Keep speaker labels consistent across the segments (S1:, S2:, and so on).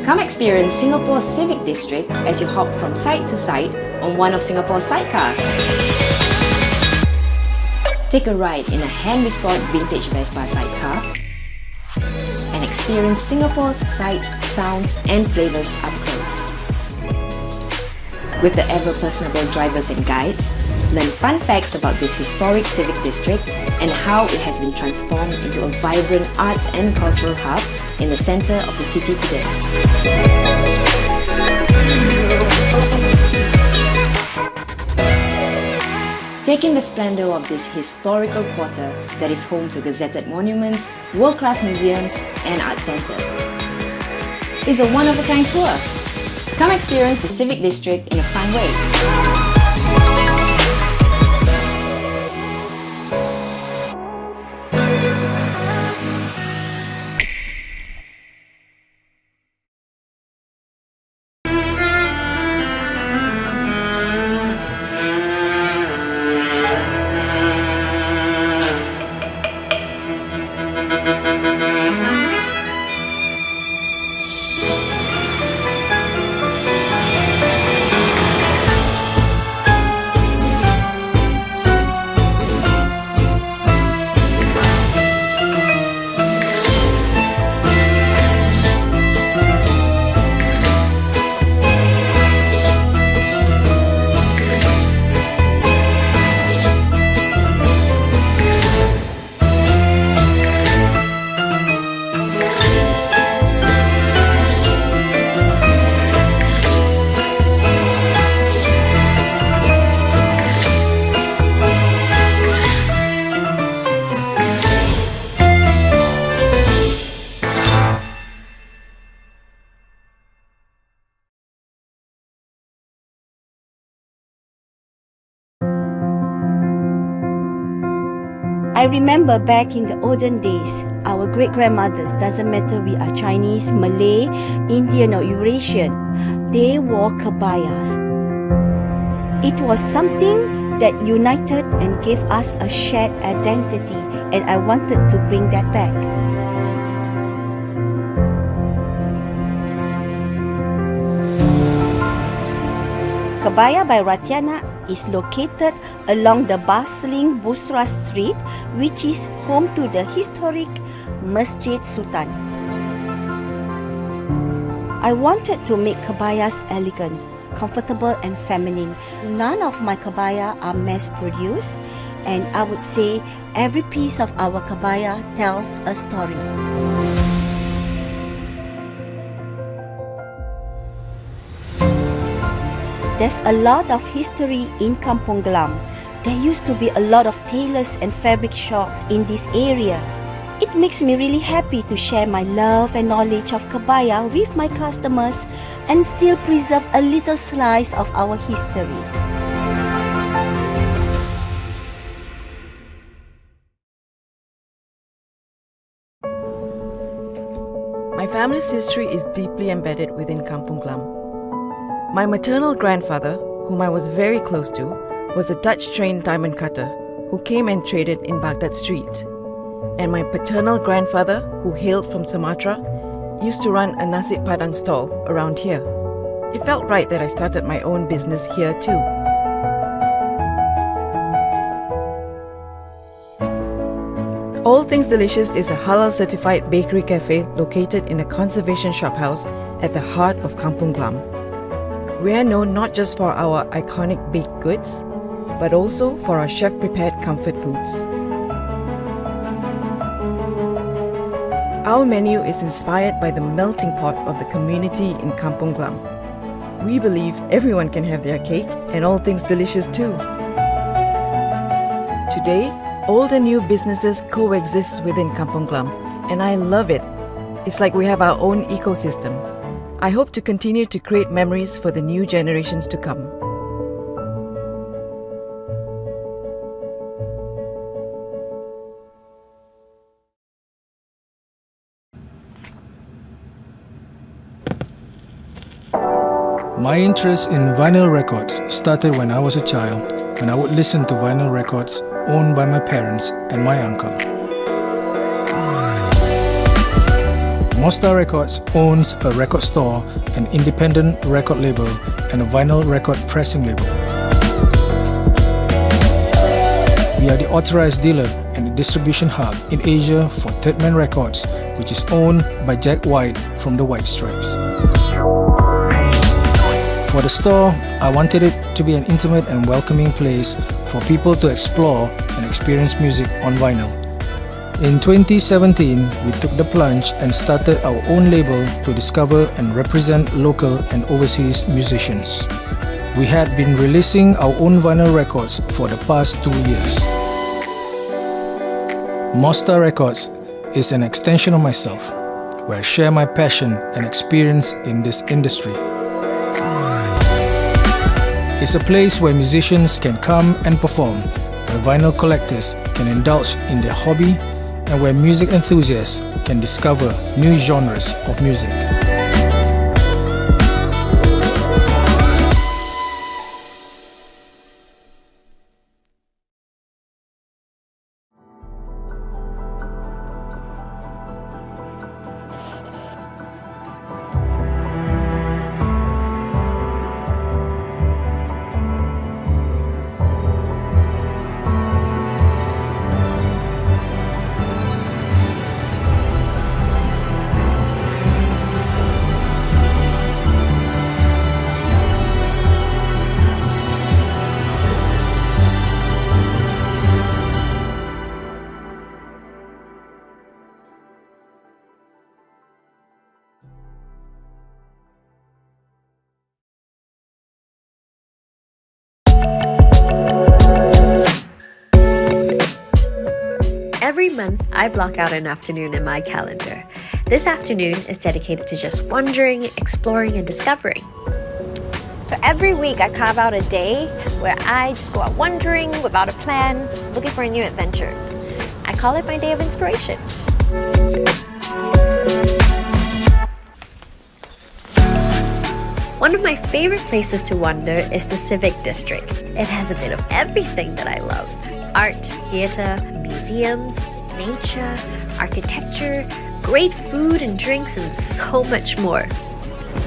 S1: Come experience Singapore's civic district as you hop from site to site on one of Singapore's sidecars. Take a ride in a hand-restored vintage Vespa sidecar and experience Singapore's sights, sounds and flavours up close. With the ever-personable drivers and guides, learn fun facts about this historic civic district and how it has been transformed into a vibrant arts and cultural hub in the centre of the city today. Take in the splendour of this historical quarter that is home to gazetted monuments, world-class museums and art centres. It's a one-of-a-kind tour. Come experience the civic district in a fun way.
S2: I remember back in the olden days, our great-grandmothers, doesn't matter we are Chinese, Malay, Indian or Eurasian, they wore kebayas. It was something that united and gave us a shared identity, and I wanted to bring that back. Kebaya by Ratiana is located along the bustling Busra Street, which is home to the historic Masjid Sultan. I wanted to make kebayas elegant, comfortable and feminine. None of my kebaya are mass-produced, and I would say every piece of our kebaya tells a story. There's a lot of history in Kampung Glam. There used to be a lot of tailors and fabric shops in this area. It makes me really happy to share my love and knowledge of kebaya with my customers and still preserve a little slice of our history.
S3: My family's history is deeply embedded within Kampung Glam. My maternal grandfather, whom I was very close to, was a Dutch-trained diamond cutter who came and traded in Baghdad Street. And my paternal grandfather, who hailed from Sumatra, used to run a nasi padang stall around here. It felt right that I started my own business here too. All Things Delicious is a halal-certified bakery cafe located in a conservation shophouse at the heart of Kampung Glam. We are known not just for our iconic baked goods, but also for our chef-prepared comfort foods. Our menu is inspired by the melting pot of the community in Kampung Glam. We believe everyone can have their cake and all things delicious too. Today, old and new businesses coexist within Kampung Glam, and I love it. It's like we have our own ecosystem. I hope to continue to create memories for the new generations to come.
S4: My interest in vinyl records started when I was a child, when I would listen to vinyl records owned by my parents and my uncle. Mostar Records owns a record store, an independent record label, and a vinyl record pressing label. We are the authorized dealer and the distribution hub in Asia for Third Man Records, which is owned by Jack White from the White Stripes. For the store, I wanted it to be an intimate and welcoming place for people to explore and experience music on vinyl. In 2017, we took the plunge and started our own label to discover and represent local and overseas musicians. We had been releasing our own vinyl records for the past 2 years. Mostar Records is an extension of myself, where I share my passion and experience in this industry. It's a place where musicians can come and perform, where vinyl collectors can indulge in their hobby, and where music enthusiasts can discover new genres of music.
S5: Every month, I block out an afternoon in my calendar. This afternoon is dedicated to just wandering, exploring, and discovering.
S6: So every week I carve out a day where I just go out wandering without a plan, looking for a new adventure. I call it my day of inspiration.
S5: One of my favorite places to wander is the Civic District. It has a bit of everything that I love. Art, theatre, museums, nature, architecture, great food and drinks, and so much more.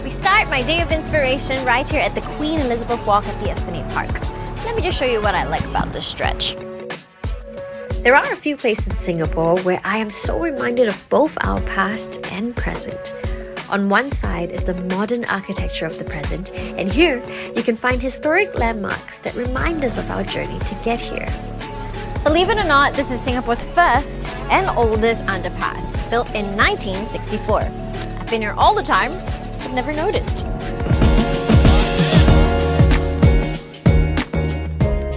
S6: We start my day of inspiration right here at the Queen Elizabeth Walk at the Esplanade Park. Let me just show you what I like about this stretch.
S5: There are a few places in Singapore where I am so reminded of both our past and present. On one side is the modern architecture of the present, and here you can find historic landmarks that remind us of our journey to get here.
S6: Believe it or not, this is Singapore's first and oldest underpass, built in 1964. I've been here all the time, but never noticed.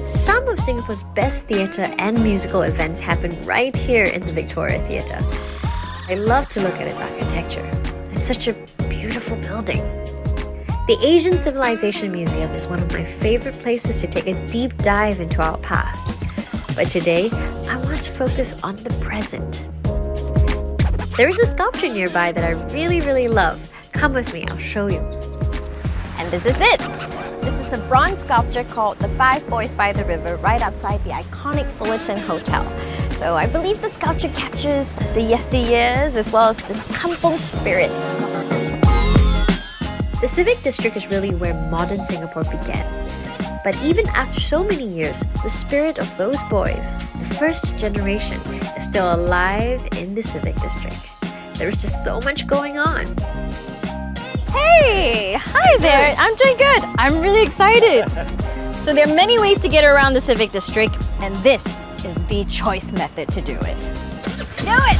S5: Some of Singapore's best theatre and musical events happen right here in the Victoria Theatre. I love to look at its architecture. It's such a beautiful building. The Asian Civilization Museum is one of my favorite places to take a deep dive into our past. But today, I want to focus on the present. There is a sculpture nearby that I really love. Come with me, I'll show you.
S6: And this is it. This is It's a bronze sculpture called The Five Boys by the River right outside the iconic Fullerton Hotel. So I believe the sculpture captures the yesteryears as well as this kampong spirit.
S5: The Civic District is really where modern Singapore began. But even after so many years, the spirit of those boys, the first generation, is still alive in the Civic District. There's just so much going on.
S7: Hey! Hi there! I'm doing good! I'm really excited! So there are many ways to get around the Civic District, and this is the choice method to do it.
S6: Do it!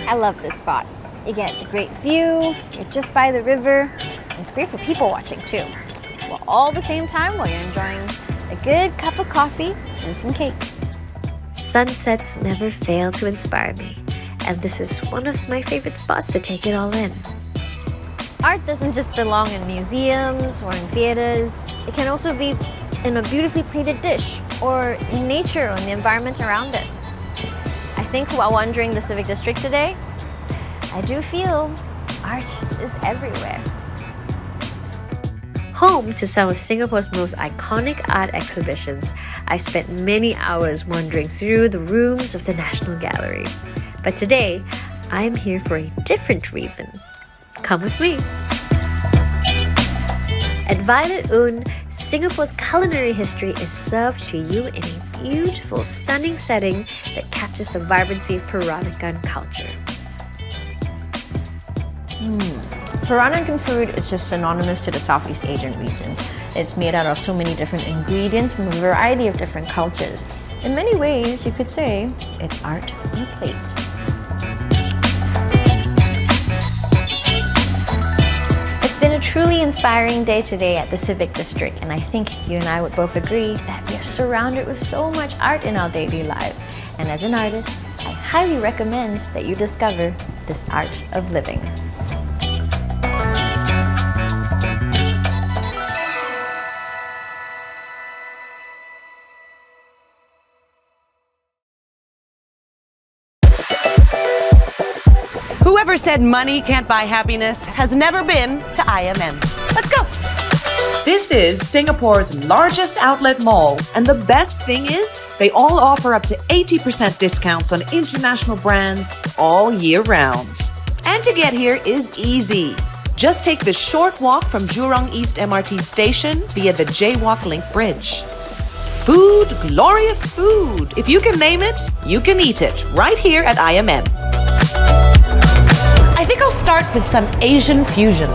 S6: I love this spot. You get a great view, you're just by the river, and it's great for people watching too. Well, all at the same time while you're enjoying a good cup of coffee and some cake.
S5: Sunsets never fail to inspire me, and this is one of my favorite spots to take it all in.
S6: Art doesn't just belong in museums or in theaters. It can also be in a beautifully plated dish or in nature or in the environment around us. I think while wandering the Civic District today, I do feel art is everywhere.
S5: Home to some of Singapore's most iconic art exhibitions, I spent many hours wandering through the rooms of the National Gallery. But today, I'm here for a different reason. Come with me. At Violet Un, Singapore's culinary history is served to you in a beautiful, stunning setting that captures the vibrancy of Peranakan culture.
S7: Peranakan food is just synonymous to the Southeast Asian region. It's made out of so many different ingredients from a variety of different cultures. In many ways, you could say it's art on a plate.
S6: It's been a truly inspiring day today at the Civic District, and I think you and I would both agree that we are surrounded with so much art in our daily lives. And as an artist, I highly recommend that you discover this art of living.
S8: Whoever said money can't buy happiness has never been to IMM. Let's go.
S9: This is Singapore's largest outlet mall, and the best thing is they all offer up to 80% discounts on international brands all year round. And to get here is easy. Just take the short walk from Jurong East MRT station via the Jaywalk Link Bridge. Food, glorious food. If you can name it, you can eat it right here at IMM.
S8: I think I'll start with some Asian fusion.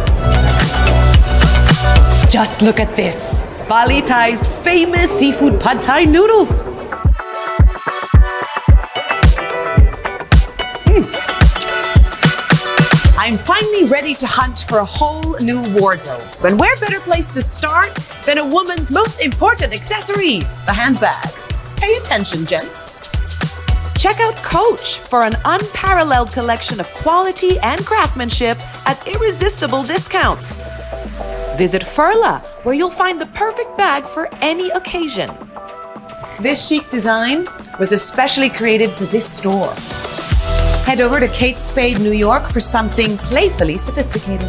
S8: Just look at this. Bali Thai's famous seafood pad thai noodles. I'm finally ready to hunt for a whole new wardrobe. And where better place to start than a woman's most important accessory, the handbag. Pay attention, gents.
S9: Check out Coach for an unparalleled collection of quality and craftsmanship at irresistible discounts. Visit Furla, where you'll find the perfect bag for any occasion.
S8: This chic design was especially created for this store. Head over to Kate Spade, New York for something playfully sophisticated.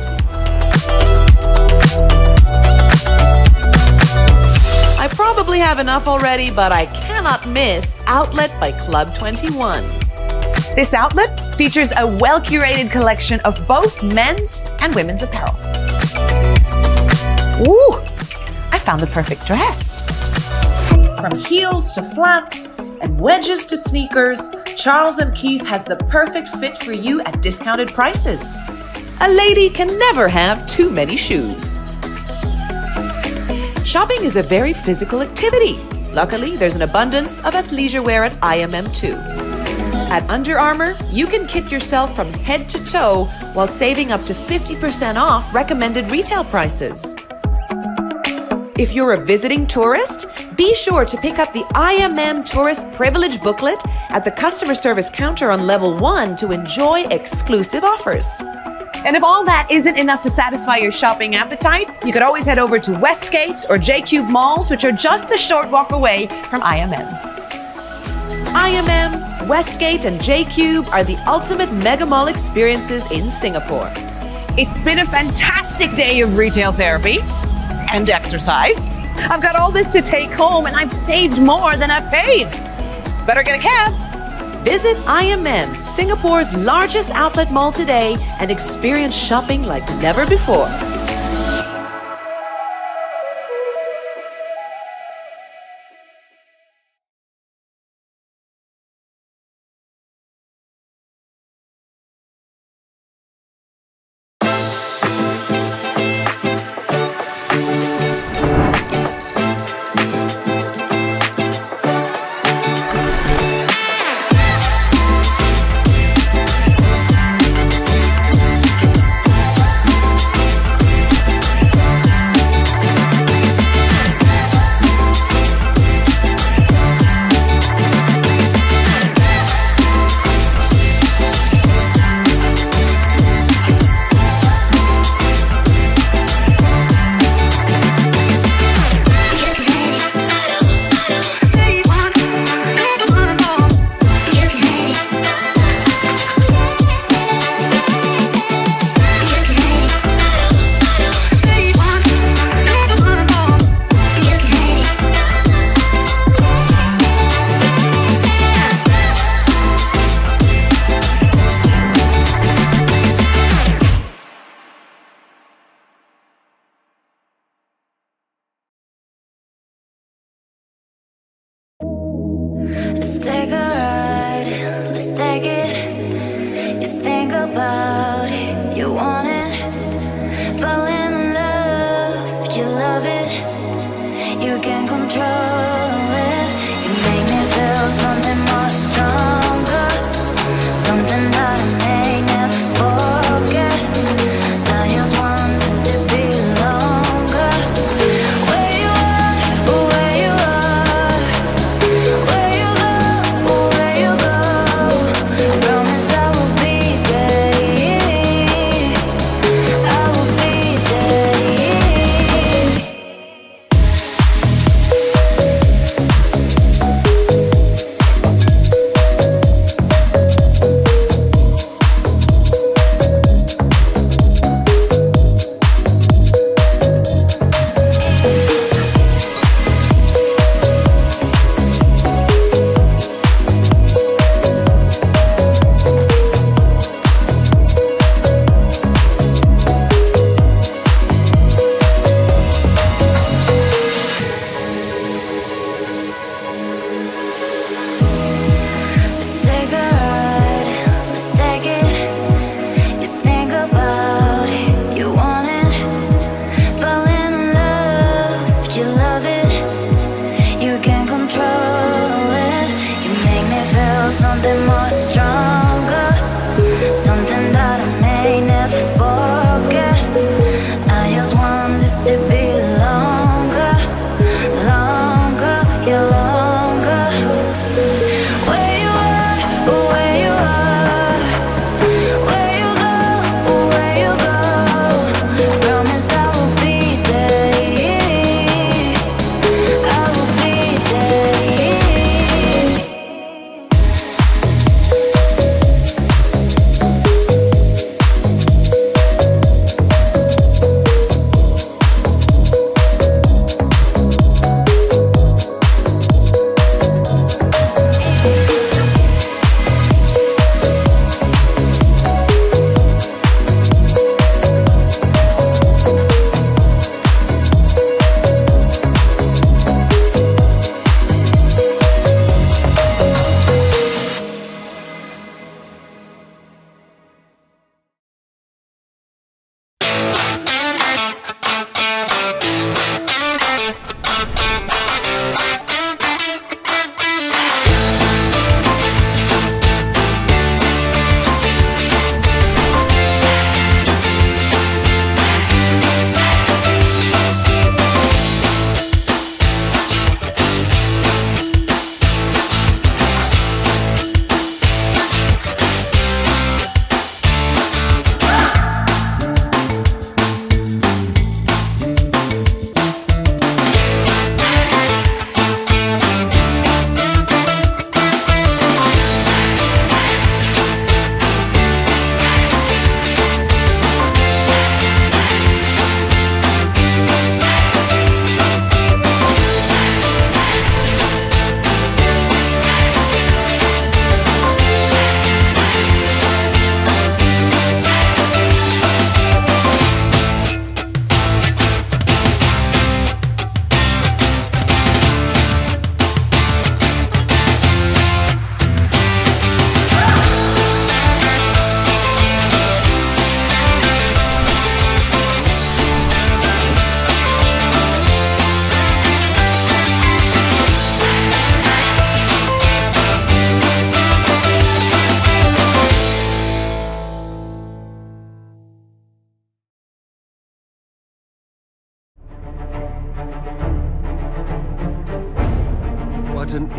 S9: I probably have enough already, but I cannot miss Outlet by Club 21.
S8: This outlet features a well-curated collection of both men's and women's apparel. Ooh, I found the perfect dress.
S9: From heels to flats and wedges to sneakers, Charles & Keith has the perfect fit for you at discounted prices. A lady can never have too many shoes. Shopping is a very physical activity. Luckily, there's an abundance of athleisure wear at IMM too. At Under Armour, you can kit yourself from head to toe while saving up to 50% off recommended retail prices. If you're a visiting tourist, be sure to pick up the IMM Tourist Privilege booklet at the customer service counter on level 1 to enjoy exclusive offers.
S8: And if all that isn't enough to satisfy your shopping appetite, you could always head over to Westgate or J-Cube malls, which are just a short walk away from IMM.
S9: IMM, Westgate, and J-Cube are the ultimate mega mall experiences in Singapore.
S8: It's been a fantastic day of retail therapy and exercise. I've got all this to take home and I've saved more than I've paid. Better get a cab.
S9: Visit IMM, Singapore's largest outlet mall today, and experience shopping like never before.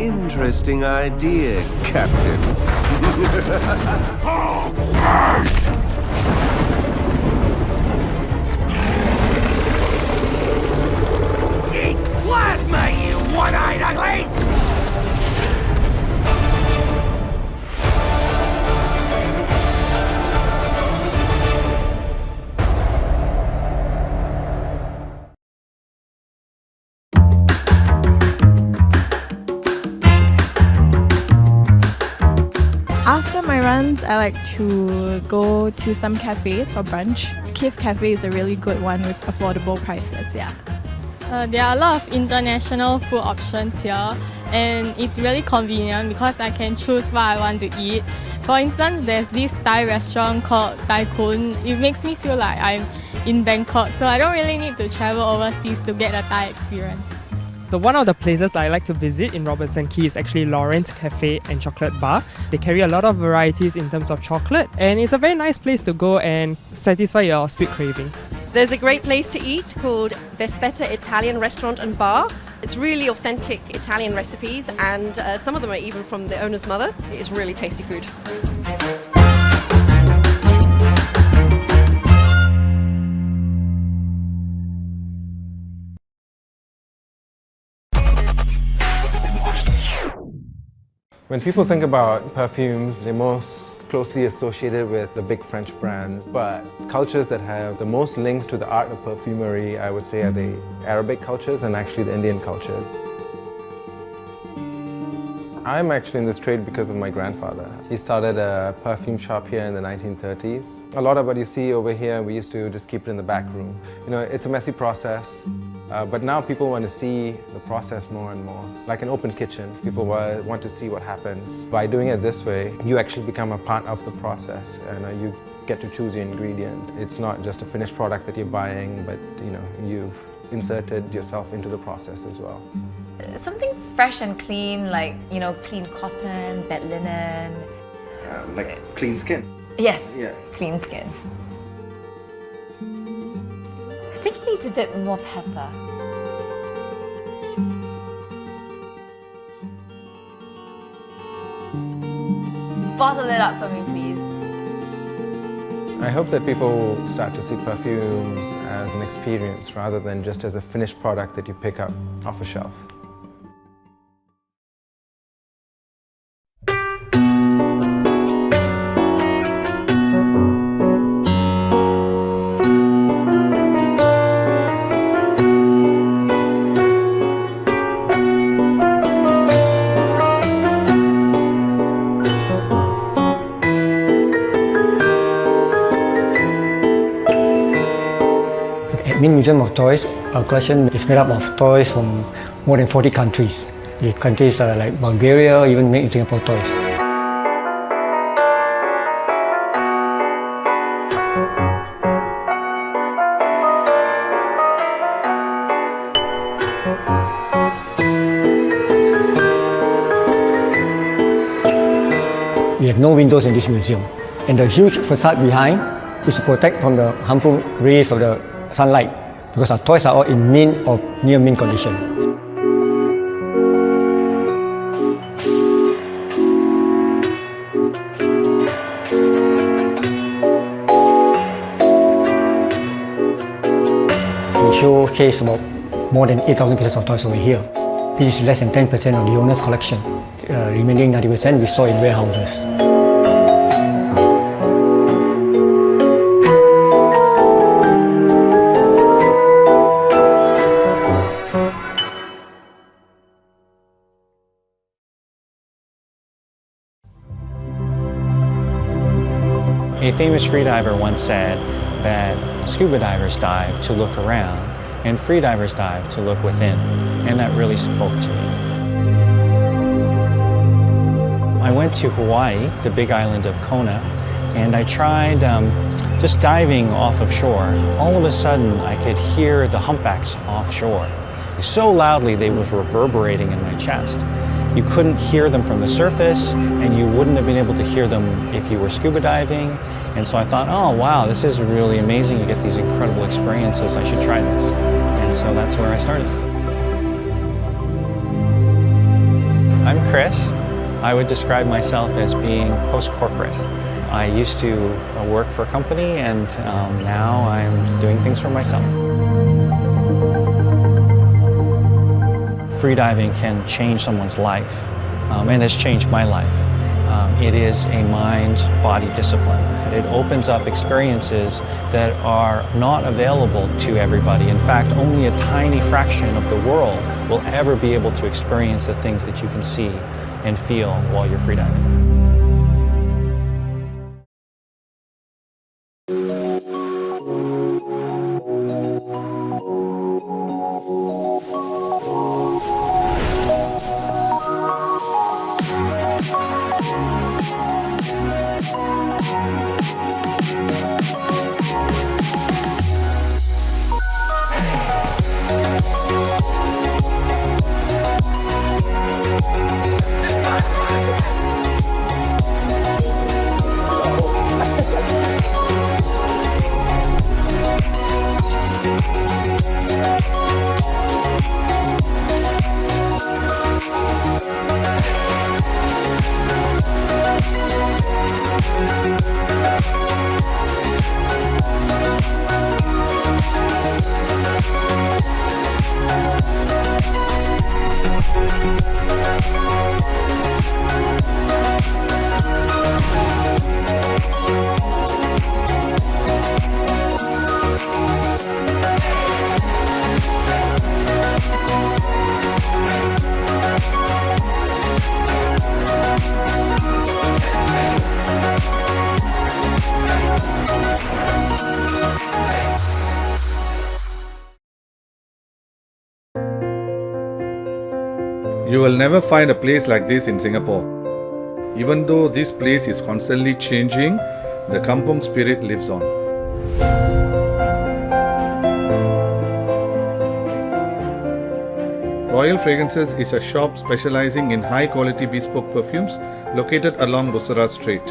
S10: interesting idea, Captain.
S11: Eat plasma, you one-eyed uglies!
S12: After my runs, I like to go to some cafes for brunch. Kif Cafe is a really good one with affordable prices, yeah.
S13: There are a lot of international food options here, and it's really convenient because I can choose what I want to eat. For instance, there's this Thai restaurant called Thai Kun. It makes me feel like I'm in Bangkok, so I don't really need to travel overseas to get a Thai experience.
S14: So one of the places I like to visit in Robertson Quay is actually Lawrence Cafe and Chocolate Bar. They carry a lot of varieties in terms of chocolate, and it's a very nice place to go and satisfy your sweet cravings.
S15: There's a great place to eat called Vespetta Italian Restaurant and Bar. It's really authentic Italian recipes, and some of them are even from the owner's mother. It's really tasty food.
S16: When people think about perfumes, they're most closely associated with the big French brands, but cultures that have the most links to the art of perfumery, I would say, are the Arabic cultures and actually the Indian cultures. I'm actually in this trade because of my grandfather. He started a perfume shop here in the 1930s. A lot of what you see over here, we used to just keep it in the back room. You know, it's a messy process, but now people want to see the process more and more. Like an open kitchen, people want to see what happens. By doing it this way, you actually become a part of the process, and you get to choose your ingredients. It's not just a finished product that you're buying, but you've inserted yourself into the process as well.
S17: Something fresh and clean, like, clean cotton, bed linen.
S16: Like clean skin?
S17: Yes,
S16: yeah.
S17: Clean skin. I think it needs a bit more pepper. Bottle it up for me, please.
S16: I hope that people start to see perfumes as an experience rather than just as a finished product that you pick up off a shelf.
S18: Admin Museum of Toys, our collection is made up of toys from more than 40 countries. The countries are like Bulgaria, even make in Singapore toys. We have no windows in this museum, and the huge facade behind is to protect from the harmful rays of the sunlight, because our toys are all in mint or near mint condition. We showcase about more than 8,000 pieces of toys over here. This is less than 10% of the owner's collection. Remaining 90% we store in warehouses.
S19: A famous freediver once said that scuba divers dive to look around and freedivers dive to look within, and that really spoke to me. I went to Hawaii, the big island of Kona, and I tried just diving off of shore. All of a sudden, I could hear the humpbacks offshore. So loudly, they was reverberating in my chest. You couldn't hear them from the surface, and you wouldn't have been able to hear them if you were scuba diving. And so I thought, oh wow, this is really amazing. You get these incredible experiences. I should try this. And so that's where I started. I'm Chris, I would describe myself as being post-corporate. I used to work for a company, and now I'm doing things for myself. Freediving can change someone's life, and has changed my life. It is a mind-body discipline. It opens up experiences that are not available to everybody. In fact, only a tiny fraction of the world will ever be able to experience the things that you can see and feel while you're freediving.
S20: You will never find a place like this in Singapore. Even though this place is constantly changing, the kampung spirit lives on. Royal Fragrances is a shop specializing in high-quality bespoke perfumes located along Bussorah Strait.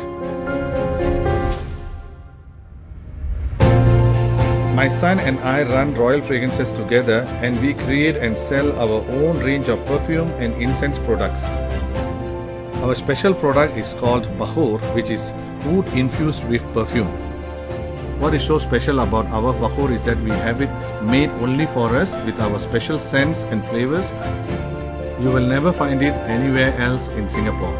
S20: My son and I run Royal Fragrances together, and we create and sell our own range of perfume and incense products. Our special product is called Bahur, which is wood infused with perfume. What is so special about our Bahur is that we have it made only for us with our special scents and flavors. You will never find it anywhere else in Singapore.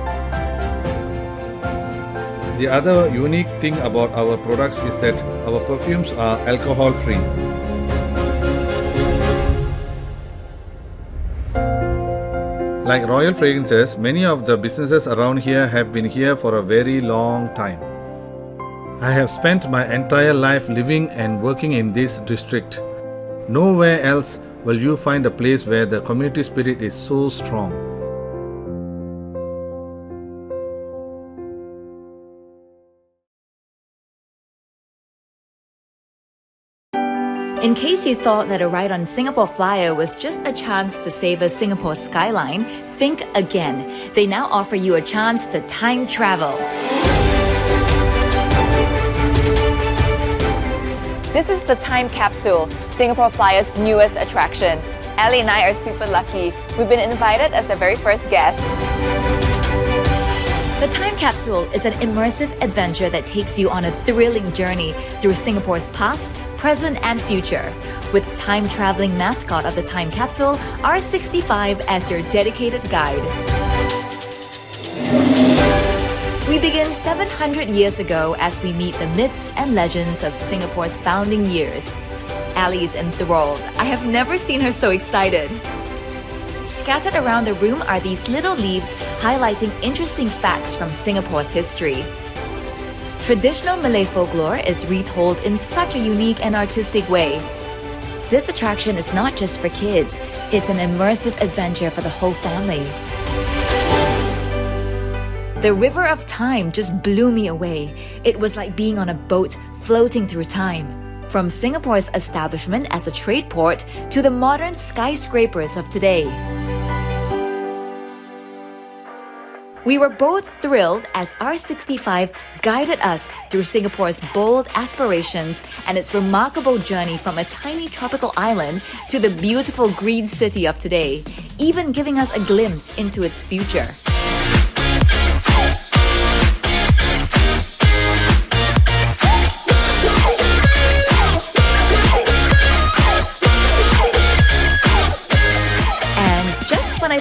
S20: The other unique thing about our products is that our perfumes are alcohol free. Like Royal Fragrances, many of the businesses around here have been here for a very long time. I have spent my entire life living and working in this district. Nowhere else will you find a place where the community spirit is so strong.
S21: In case you thought that a ride on Singapore Flyer was just a chance to savor Singapore's skyline, think again. They now offer you a chance to time travel.
S17: This is the time capsule, Singapore Flyer's newest attraction. Ali and I are super lucky. We've been invited as the very first guests.
S21: The Time Capsule is an immersive adventure that takes you on a thrilling journey through Singapore's past, present and future. With time-traveling mascot of the Time Capsule, R65 as your dedicated guide. We begin 700 years ago as we meet the myths and legends of Singapore's founding years. Ali is enthralled. I have never seen her so excited. Scattered around the room are these little leaves highlighting interesting facts from Singapore's history. Traditional Malay folklore is retold in such a unique and artistic way. This attraction is not just for kids, it's an immersive adventure for the whole family. The River of Time just blew me away. It was like being on a boat floating through time. From Singapore's establishment as a trade port to the modern skyscrapers of today. We were both thrilled as R65 guided us through Singapore's bold aspirations and its remarkable journey from a tiny tropical island to the beautiful green city of today, even giving us a glimpse into its future.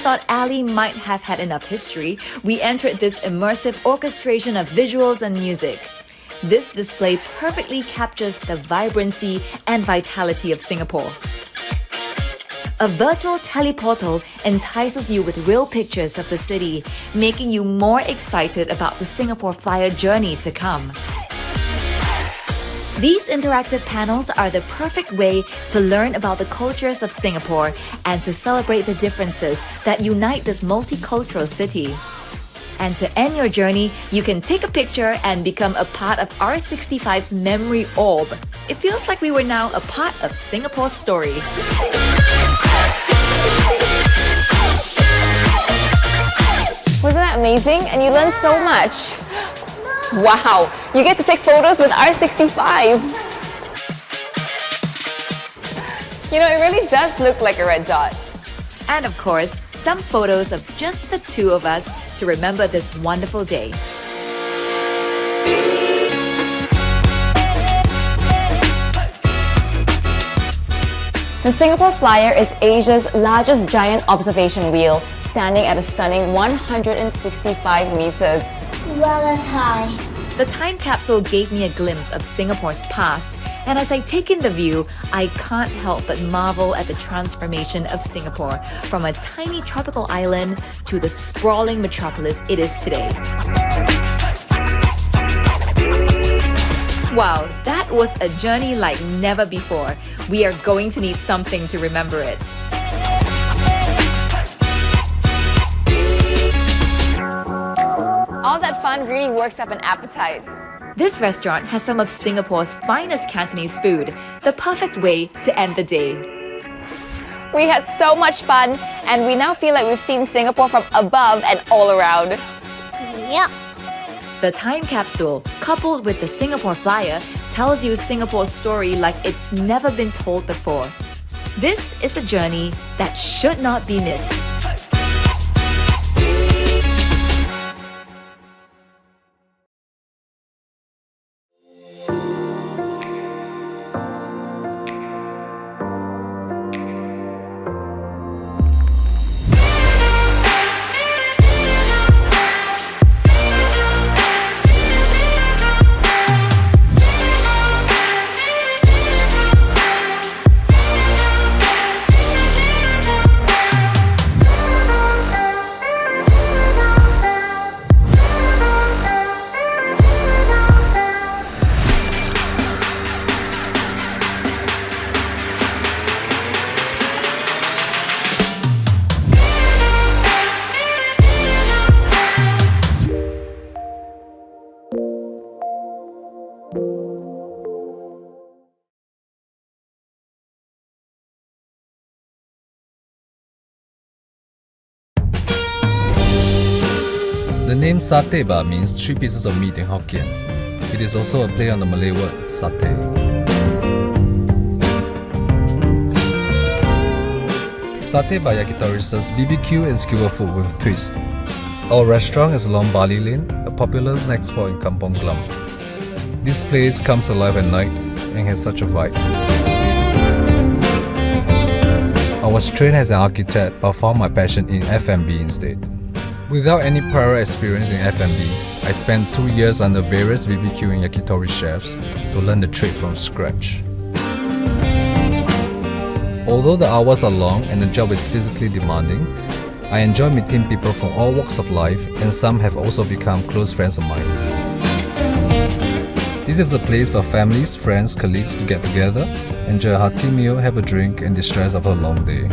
S21: thought Ali might have had enough history, we entered this immersive orchestration of visuals and music. This display perfectly captures the vibrancy and vitality of Singapore. A virtual teleportal entices you with real pictures of the city, making you more excited about the Singapore Flyer journey to come. These interactive panels are the perfect way to learn about the cultures of Singapore and to celebrate the differences that unite this multicultural city. And to end your journey, you can take a picture and become a part of R65's memory orb. It feels like we were now a part of Singapore's story.
S17: Wasn't that amazing? And you learned so much. Wow, you get to take photos with R65. You know, it really does look like a red dot.
S21: And of course, some photos of just the two of us to remember this wonderful day.
S17: The Singapore Flyer is Asia's largest giant observation wheel, standing at a stunning 165 meters.
S21: Wow, that's high. The time capsule gave me a glimpse of Singapore's past, and as I take in the view, I can't help but marvel at the transformation of Singapore from a tiny tropical island to the sprawling metropolis it is today. Wow, that was a journey like never before. We are going to need something to remember it.
S17: All that fun really works up an appetite.
S21: This restaurant has some of Singapore's finest Cantonese food, the perfect way to end the day.
S17: We had so much fun, and we now feel like we've seen Singapore from above and all around.
S21: Yep. The time capsule, coupled with the Singapore Flyer, tells you Singapore's story like it's never been told before. This is a journey that should not be missed.
S1: The name satay ba means 3 pieces of meat in Hokkien. It is also a play on the Malay word satay. Satay by Yakitori serves BBQ and skewer food with a twist. Our restaurant is along Bali Lane, a popular snack spot in Kampong Glam. This place comes alive at night and has such a vibe. I was trained as an architect but found my passion in F&B instead. Without any prior experience in F&B, I spent 2 years under various BBQ and yakitori chefs to learn the trade from scratch. Although the hours are long and the job is physically demanding, I enjoy meeting people from all walks of life, and some have also become close friends of mine. This is a place for families, friends, colleagues to get together, enjoy a hearty meal, have a drink and distress after a long day.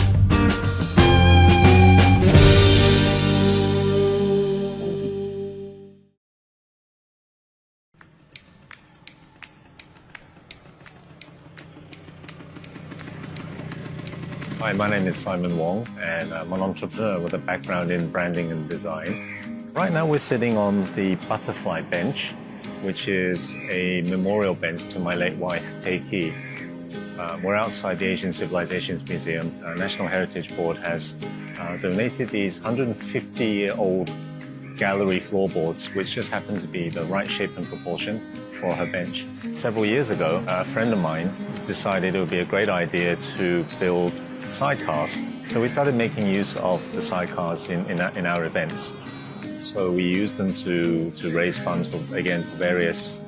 S19: Hi, my name is Simon Wong, and I'm an entrepreneur with a background in branding and design. Right now we're sitting on the Butterfly Bench, which is a memorial bench to my late wife, Pei Ki. We're outside the Asian Civilizations Museum. National Heritage Board has donated these 150-year-old gallery floorboards, which just happen to be the right shape and proportion for her bench. Several years ago, a friend of mine decided it would be a great idea to build sidecars So we started making use of the sidecars in our events. So we used them to raise funds for, again, for various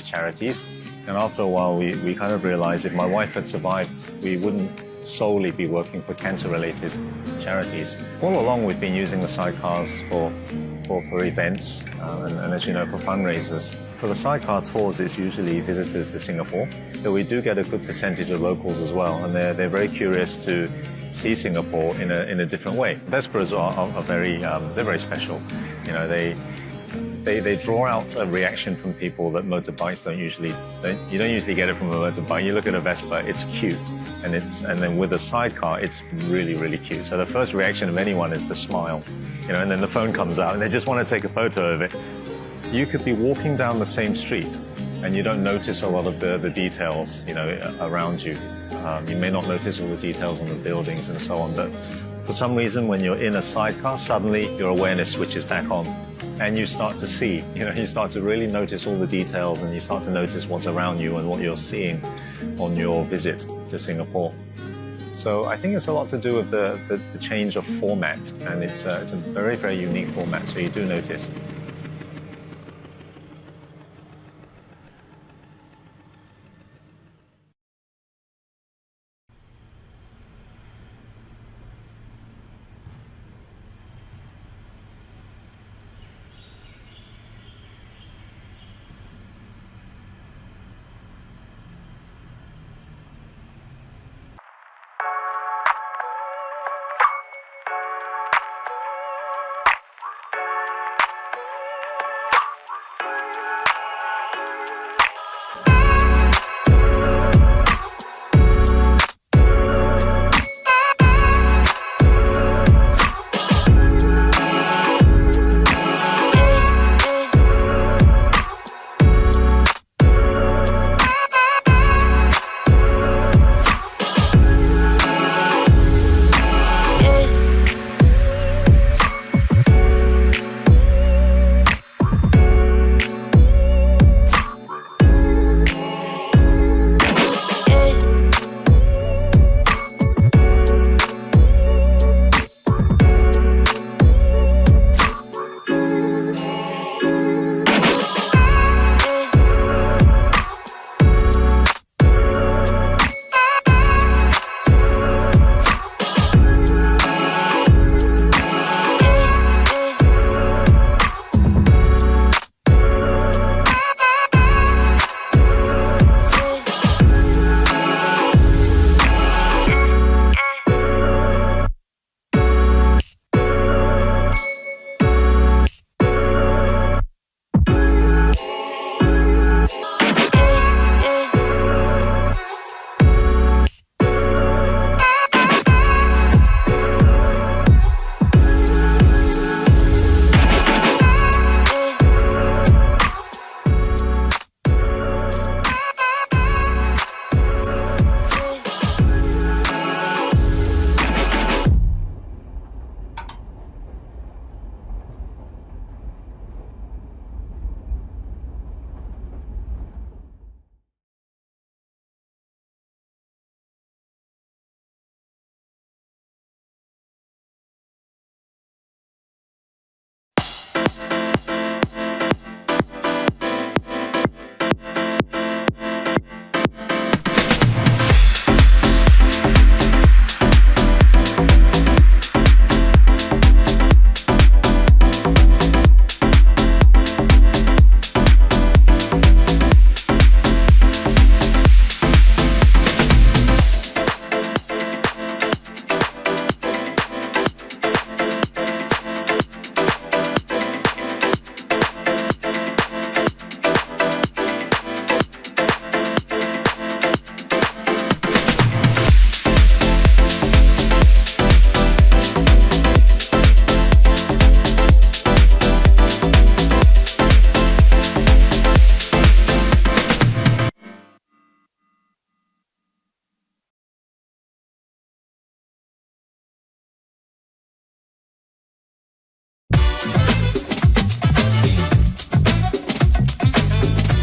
S19: charities. And after a while, we kind of realized if my wife had survived, we wouldn't solely be working for cancer-related charities. All along, we've been using the sidecars for events and as you know, for fundraisers. For the sidecar tours, it's usually visitors to Singapore, but we do get a good percentage of locals as well, and they're very curious to see Singapore in a different way. Vesperas are very they're very special. You know, they draw out a reaction from people that motorbikes you don't usually get it from a motorbike. You look at a Vespa, it's cute, and then with a sidecar, it's really, really cute. So the first reaction of anyone is the smile, you know, and then the phone comes out and they just want to take a photo of it. You could be walking down the same street and you don't notice a lot of the details, you know, around you. You may not notice all the details on the buildings and so on, but for some reason, when you're in a sidecar, suddenly your awareness switches back on and you start to see, you know, you start to really notice all the details and you start to notice what's around you and what you're seeing on your visit to Singapore. So I think it's a lot to do with the change of format, and it's a very, very unique format, so you do notice.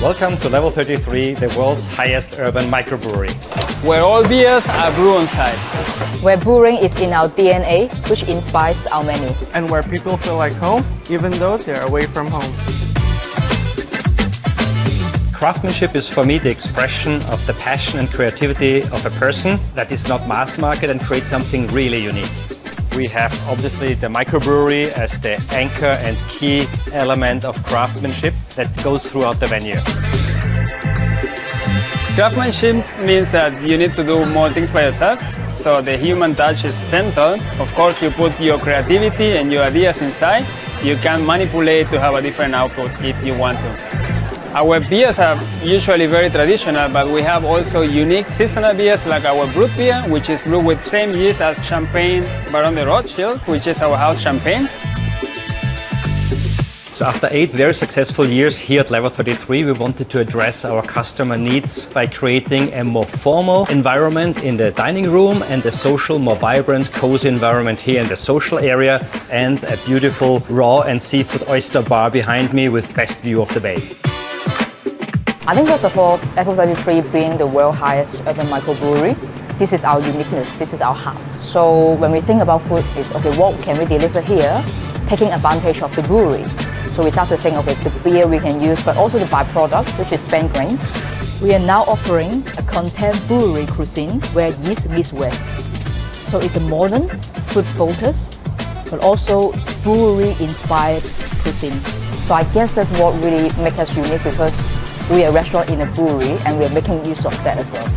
S19: Welcome to Level 33, the world's highest urban microbrewery.
S2: Where all beers are brewed on site.
S22: Where brewing is in our DNA, which inspires our menu.
S23: And where people feel like home, even though they're away from home.
S19: Craftsmanship is for me the expression of the passion and creativity of a person that is not mass market and creates something really unique. We have obviously the microbrewery as the anchor and key element of craftsmanship that goes throughout the venue.
S2: Craftsmanship means that you need to do more things by yourself, so the human touch is central. Of course, you put your creativity and your ideas inside. You can manipulate to have a different output if you want to. Our beers are usually very traditional, but we have also unique seasonal beers like our brut beer, which is brewed with same yeast as Champagne Baron de Rothschild, which is our house champagne.
S19: So after 8 very successful years here at Level 33, we wanted to address our customer needs by creating a more formal environment in the dining room and a social, more vibrant, cozy environment here in the social area, and a beautiful raw and seafood oyster bar behind me with best view of the bay.
S22: I think first of all, Level 33 being the world's highest urban microbrewery, this is our uniqueness, this is our heart. So when we think about food, it's okay, what can we deliver here, taking advantage of the brewery. So we start to think, okay, the beer we can use, but also the byproduct, which is spent grains. We are now offering a contemporary cuisine where yeast meets West. So it's a modern, food-focused, but also brewery-inspired cuisine. So I guess that's what really makes us unique, because we are a restaurant in a brewery and we are making use of that as well.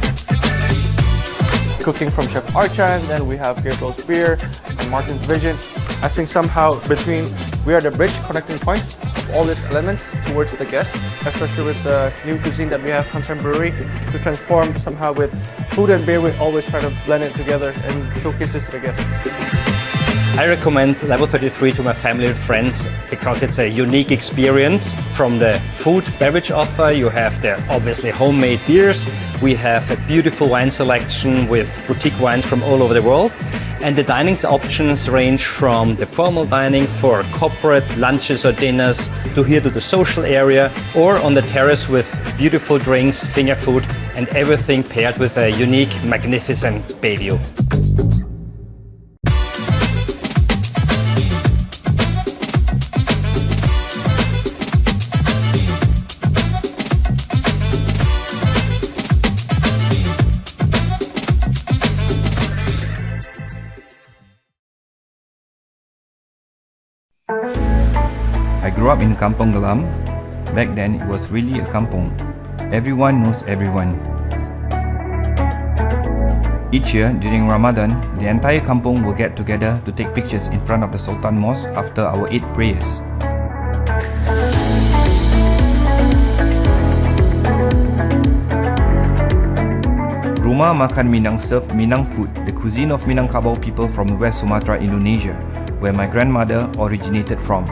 S23: Cooking from Chef Archan, then we have Gabriel's Beer and Martin's Vision. I think somehow we are the bridge connecting points of all these elements towards the guest, especially with the new cuisine that we have, contemporary, to transform somehow with food and beer. We always try to blend it together and showcase this to the guests.
S19: I recommend Level 33 to my family and friends because it's a unique experience. From the food beverage offer, you have the obviously homemade beers. We have a beautiful wine selection with boutique wines from all over the world. And the dining options range from the formal dining for corporate lunches or dinners to here to the social area, or on the terrace with beautiful drinks, finger food, and everything paired with a unique, magnificent bay view.
S1: I grew up in Kampung Glam. Back then, it was really a kampung. Everyone knows everyone. Each year, during Ramadan, the entire kampung will get together to take pictures in front of the Sultan Mosque after our 8 prayers. Rumah Makan Minang served Minang food, the cuisine of Minangkabau people from West Sumatra, Indonesia, where my grandmother originated from.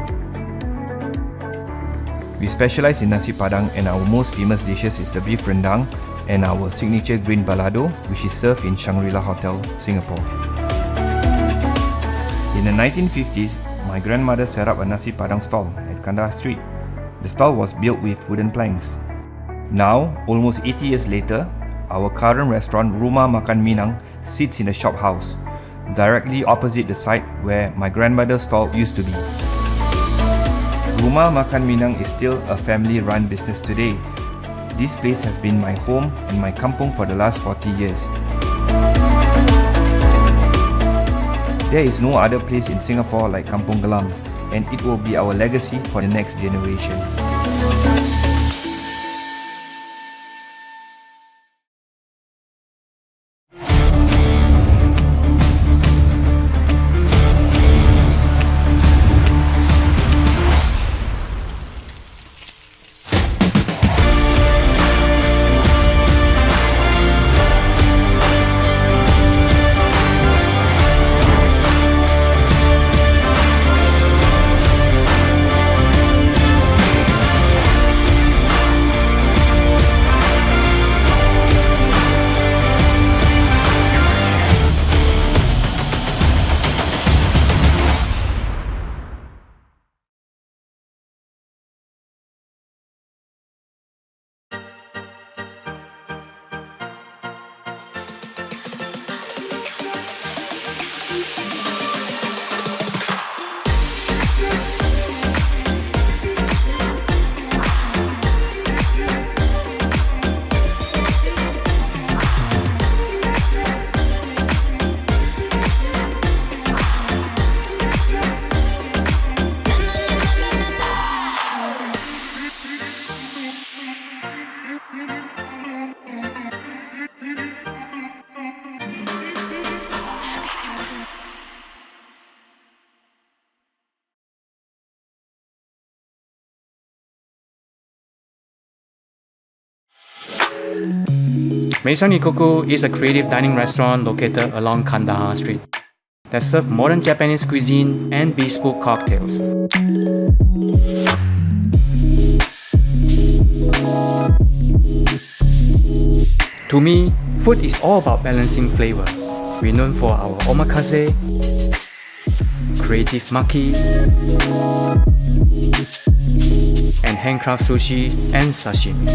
S1: We specialize in nasi padang, and our most famous dishes is the beef rendang and our signature green balado, which is served in Shangri-La Hotel, Singapore. In the 1950s, my grandmother set up a nasi padang stall at Kandahar Street. The stall was built with wooden planks. Now, almost 80 years later, our current restaurant, Rumah Makan Minang, sits in a shop house, directly opposite the site where my grandmother's stall used to be. Rumah Makan Minang is still a family-run business today. This place has been my home and my kampung for the last 40 years. There is no other place in Singapore like Kampung Glam, and it will be our legacy for the next generation.
S3: Maison Ikoku is a creative dining restaurant located along Kandahar Street that serves modern Japanese cuisine and bespoke cocktails. To me, food is all about balancing flavor. We're known for our omakase, creative maki, and handcraft sushi and sashimi.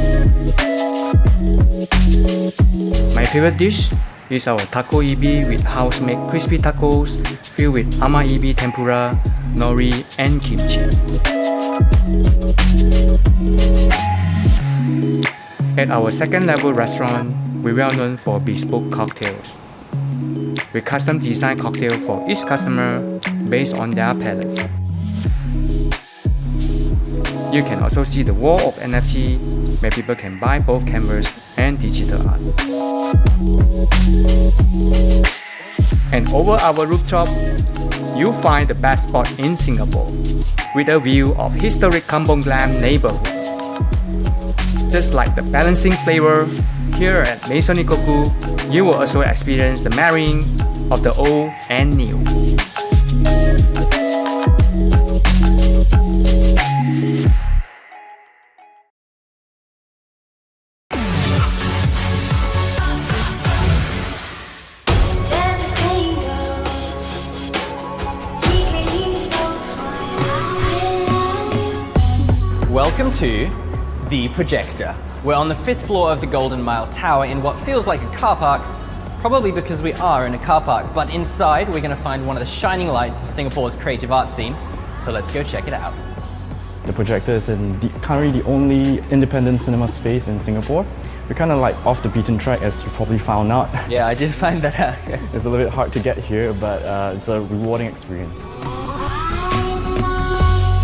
S3: My favorite dish is our taco ibi with house-made crispy tacos filled with ama ibi tempura, nori, and kimchi. At our second-level restaurant, we're well known for bespoke cocktails. We custom design cocktails for each customer based on their palates. You can also see the wall of NFT where people can buy both canvas and digital art. And over our rooftop, you'll find the best spot in Singapore with a view of historic Kampong Glam neighborhood. Just like the balancing flavor, here at Maison Ikoku, you will also experience the marrying of the old and new.
S4: Welcome to The Projector. We're on the 5th floor of the Golden Mile Tower in what feels like a car park, probably because we are in a car park, but inside we're going to find one of the shining lights of Singapore's creative art scene, so let's go check it out.
S5: The Projector is currently the only independent cinema space in Singapore. We're kind of like off the beaten track, as you probably found out.
S4: Yeah, I did find that out.
S5: It's a little bit hard to get here, but it's a rewarding experience.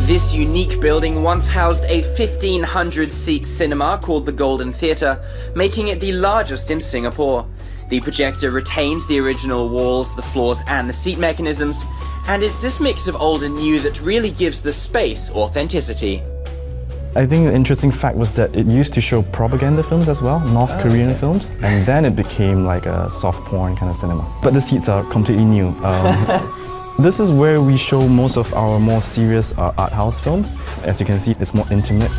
S4: This unique building once housed a 1,500-seat cinema called the Golden Theatre, making it the largest in Singapore. The projector retains the original walls, the floors and the seat mechanisms, and it's this mix of old and new that really gives the space authenticity.
S5: I think the interesting fact was that it used to show propaganda films as well, North Korean films, and then it became like a soft porn kind of cinema. But the seats are completely new. This is where we show most of our more serious art house films. As you can see, it's more intimate.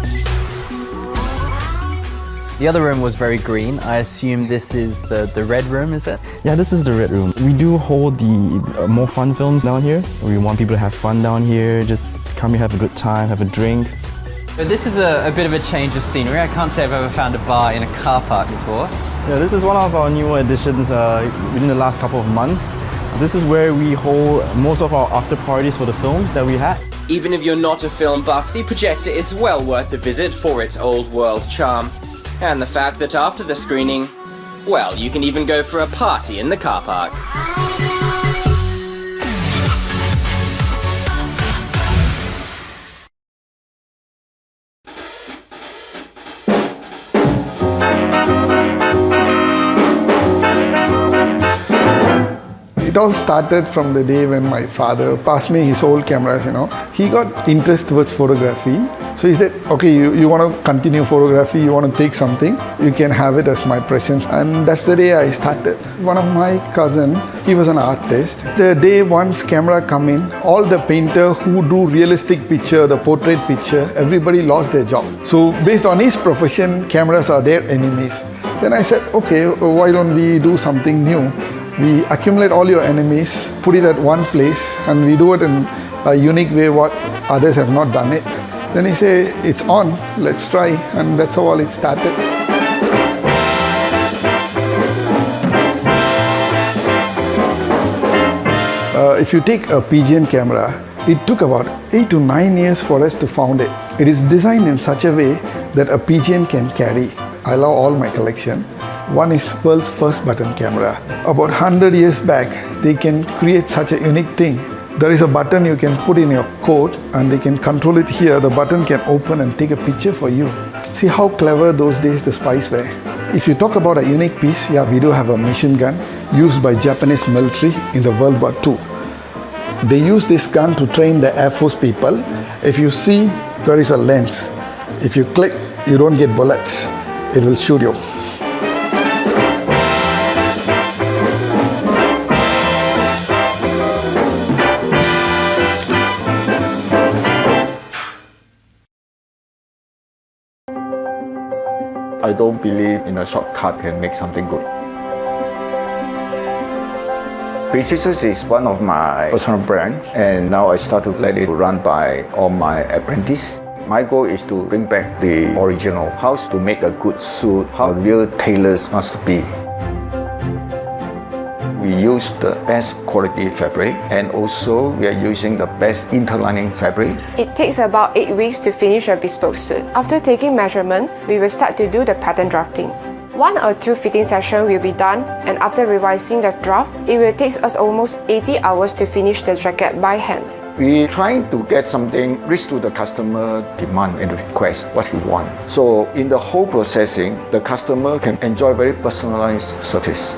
S4: The other room was very green. I assume this is the red room, is it?
S5: Yeah, this is the red room. We do hold the more fun films down here. We want people to have fun down here, just come here, have a good time, have a drink.
S4: So this is a bit of a change of scenery. I can't say I've ever found a bar in a car park before.
S5: Yeah, this is one of our newer additions within the last couple of months. This is where we hold most of our after parties for the films that we had.
S4: Even if you're not a film buff, the projector is well worth a visit for its old world charm. And the fact that after the screening, well, you can even go for a party in the car park.
S24: It all started from the day when my father passed me his old cameras, He got interest towards photography. So he said, okay, you want to continue photography, you want to take something, you can have it as my present. And that's the day I started. One of my cousin, he was an artist. The day once camera come in, all the painter who do realistic picture, the portrait picture, everybody lost their job. So based on his profession, cameras are their enemies. Then I said, okay, why don't we do something new? We accumulate all your enemies, put it at one place, and we do it in a unique way what others have not done it. Then he said, it's on, let's try, and that's how all it started. If you take a pigeon camera, it took about 8 to 9 years for us to found it. It is designed in such a way that a pigeon can carry. I love all my collection. One is world's first button camera. About 100 years back, they can create such a unique thing. There is a button you can put in your coat and they can control it here. The button can open and take a picture for you. See how clever those days the spies were. If you talk about a unique piece, yeah, we do have a machine gun used by Japanese military in the World War II. They use this gun to train the Air Force people. If you see, there is a lens. If you click, you don't get bullets. It will shoot you.
S6: I don't believe in a shortcut can make something good. Precious is one of my personal brands, and now I start to let it run by all my apprentices. My goal is to bring back the original, how to make a good suit, how real tailors must be. We use the best quality fabric, and also we are using the best interlining fabric.
S7: It takes about 8 weeks to finish a bespoke suit. After taking measurement, we will start to do the pattern drafting. 1 or 2 fitting sessions will be done, and after revising the draft, it will take us almost 80 hours to finish the jacket by hand.
S6: We're trying to get something reach to the customer demand and request what he wants. So in the whole processing, the customer can enjoy very personalized service.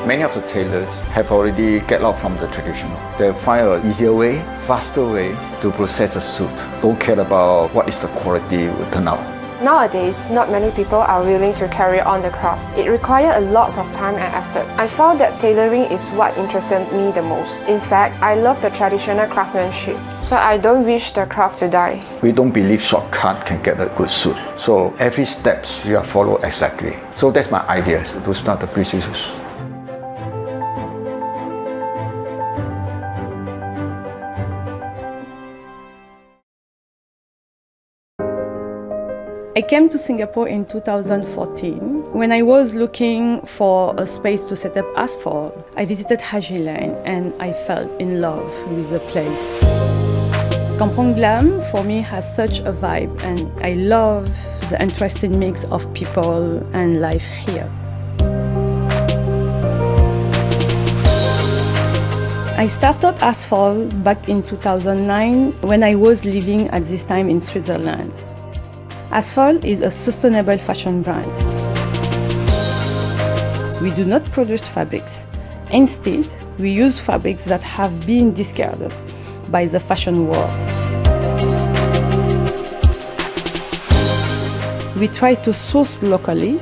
S6: Many of the tailors have already get out from the traditional. They find an easier way, faster way to process a suit. Don't care about what is the quality will turn out.
S7: Nowadays, not many people are willing to carry on the craft. It requires a lot of time and effort. I found that tailoring is what interested me the most. In fact, I love the traditional craftsmanship, so I don't wish the craft to die.
S6: We don't believe shortcut can get a good suit. So every steps we are follow exactly. So that's my idea to start the precious.
S8: I came to Singapore in 2014. When I was looking for a space to set up Asphalt, I visited Haji Lane and I fell in love with the place. Kampong Glam for me has such a vibe, and I love the interesting mix of people and life here. I started Asphalt back in 2009 when I was living at this time in Switzerland. Asphalt is a sustainable fashion brand. We do not produce fabrics. Instead, we use fabrics that have been discarded by the fashion world. We try to source locally,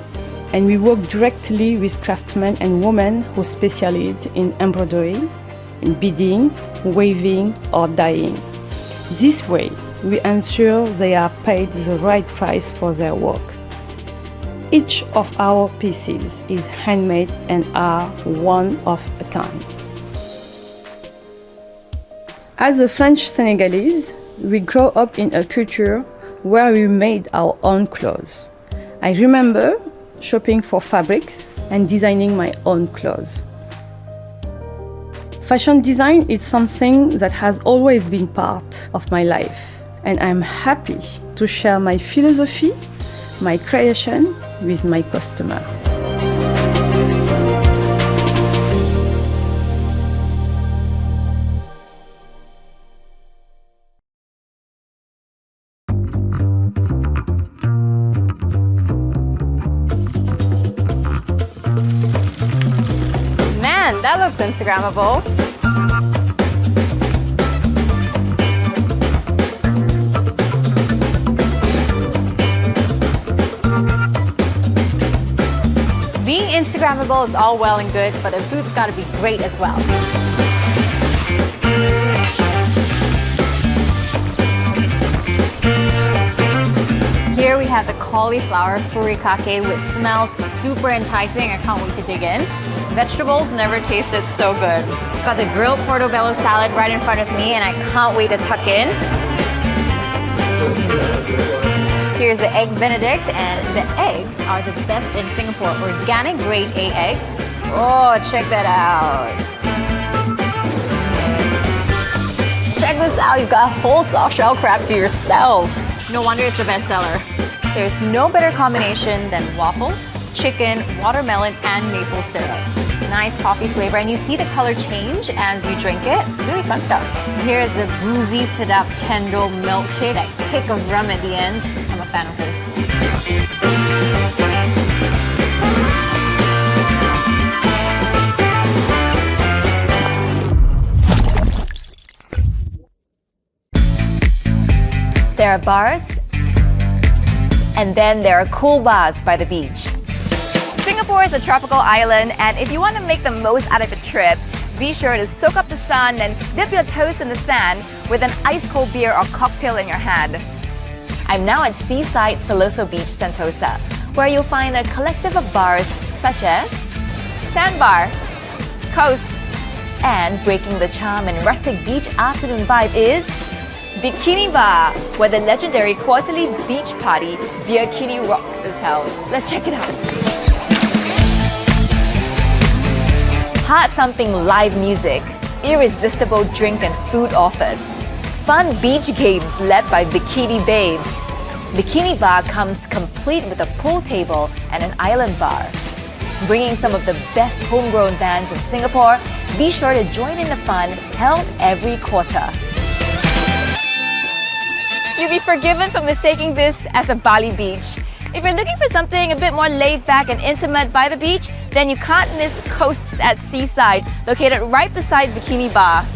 S8: and we work directly with craftsmen and women who specialize in embroidery, in beading, weaving, or dyeing. This way, we ensure they are paid the right price for their work. Each of our pieces is handmade and are one of a kind. As a French Senegalese, we grew up in a culture where we made our own clothes. I remember shopping for fabrics and designing my own clothes. Fashion design is something that has always been part of my life, and I'm happy to share my philosophy, my creation with my customer.
S9: Man, that looks Instagrammable. Being Instagrammable is all well and good, but the food's gotta be great as well. Here we have the cauliflower furikake, which smells super enticing. I can't wait to dig in. Vegetables never tasted so good. Got the grilled portobello salad right in front of me, and I can't wait to tuck in. Here's the eggs Benedict, and the eggs are the best in Singapore. Organic grade A eggs. Oh, check that out. Check this out, you've got a whole soft shell crab to yourself. No wonder it's a bestseller. There's no better combination than waffles, chicken, watermelon, and maple syrup. Nice coffee flavor, and you see the color change as you drink it. Really fun stuff. Here's the boozy sedap chendol milkshake. That kick of rum at the end. I'm a fan of this.
S21: There are bars, and then there are cool bars by the beach.
S9: Singapore is a tropical island, and if you want to make the most out of a trip,
S17: Be sure to soak up the sun and dip your toes in the sand with an ice-cold beer or cocktail in your hand. I'm now at Seaside Siloso Beach, Sentosa, where you'll find a collective of bars such as Sandbar, Coast, and breaking the charm and rustic beach afternoon vibe is Bikini Bar, where the legendary quarterly beach party Bikini Rocks is held. Let's check it out. Heart-thumping live music, irresistible drink and food offers, fun beach games led by Bikini Babes. Bikini Bar comes complete with a pool table and an island bar. Bringing some of the best homegrown bands in Singapore, be sure to join in the fun held every quarter. You'll be forgiven for mistaking this as a Bali beach. If you're looking for something a bit more laid back and intimate by the beach, then you can't miss Coasts at Seaside, located right beside Bikini Bar.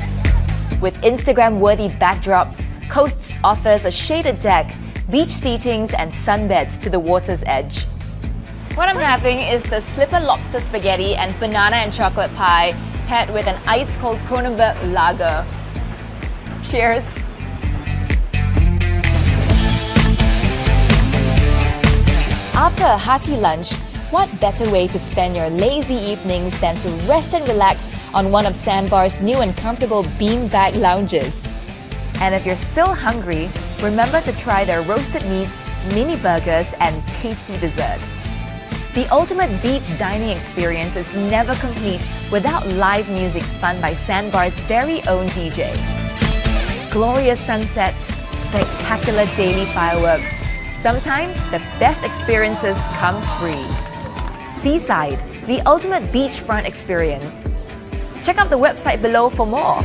S17: With Instagram-worthy backdrops, Coasts offers a shaded deck, beach seatings and sunbeds to the water's edge. What I'm having is the slipper lobster spaghetti and banana and chocolate pie paired with an ice-cold Kronenbourg lager. Cheers! After a hearty lunch, what better way to spend your lazy evenings than to rest and relax on one of Sandbar's new and comfortable beanbag lounges? And if you're still hungry, remember to try their roasted meats, mini burgers, and tasty desserts. The ultimate beach dining experience is never complete without live music spun by Sandbar's very own DJ. Glorious sunset, spectacular daily fireworks. Sometimes the best experiences come free. Seaside, the ultimate beachfront experience. Check out the website below for more.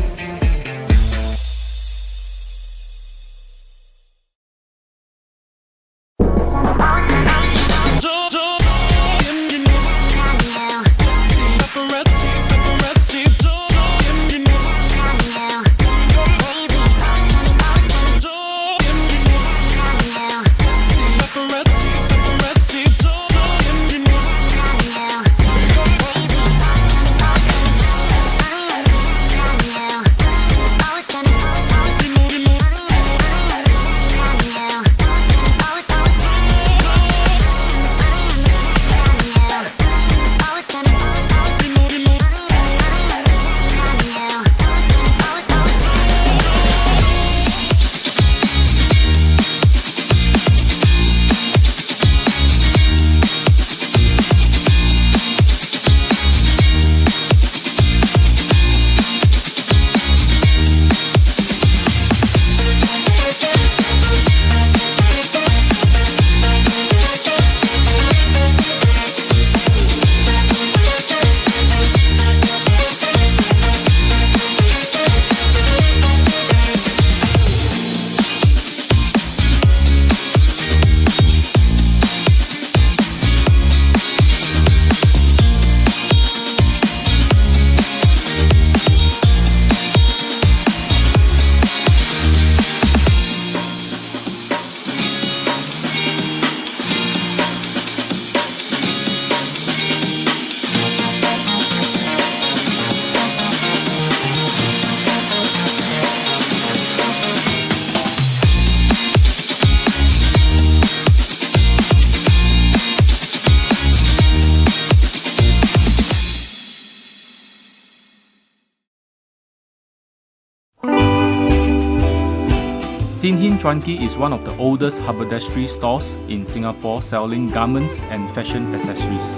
S10: Sin Hin Chuan Ki is one of the oldest haberdashery stores in Singapore selling garments and fashion accessories.